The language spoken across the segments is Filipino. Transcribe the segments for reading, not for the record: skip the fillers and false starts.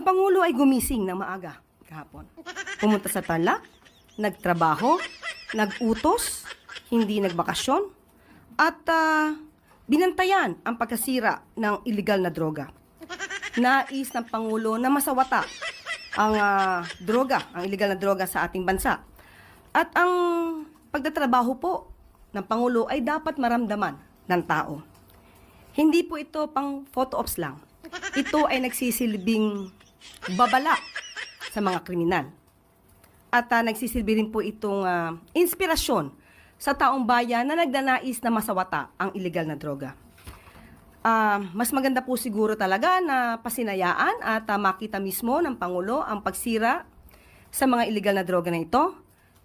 Pangulo ay gumising ng maaga kahapon. Pumunta sa Tarlac, nagtrabaho, nagutos, hindi nagbakasyon, at binantayan ang pagkasira ng illegal na droga. Nais ng Pangulo na masawata ang ang illegal na droga sa ating bansa. At ang pagtatrabaho po ng Pangulo ay dapat maramdaman ng tao. Hindi po ito pang photo ops lang. Ito ay nagsisilbing babala sa mga kriminal. At nagsisilbi rin po itong inspirasyon sa taong bayan na nagdanais na masawata ang illegal na droga. Mas maganda po siguro talaga na pasinayaan at makita mismo ng Pangulo ang pagsira sa mga illegal na droga na ito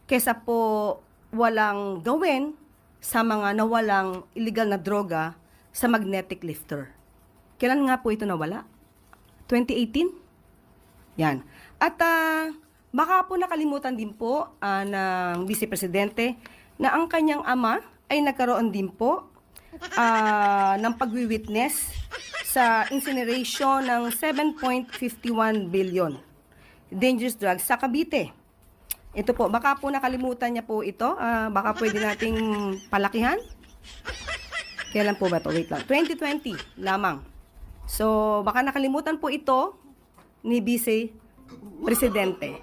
kesa po walang gawin sa mga nawalang illegal na droga sa magnetic lifter. Kailan nga po ito nawala? 2018? Yan. At baka po nakalimutan din po ng Vice Presidente na ang kanyang ama ay nagkaroon din po ng pagwi-witness sa incineration ng 7.51 billion dangerous drugs sa Cavite. Ito po, baka po nakalimutan niya po ito. Baka pwede nating palakihan. Kailan po ba ito? Wait lang. 2020 lamang. So, baka nakalimutan po ito ni Vice Presidente.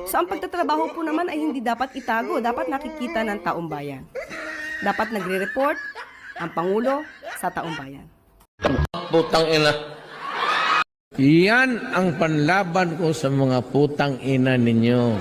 So, ang pagtatrabaho po naman ay hindi dapat itago. Dapat nakikita ng taong bayan. Dapat nagre-report ang Pangulo sa taong bayan. Putang ina. Yan ang panlaban ko sa mga putang ina ninyo.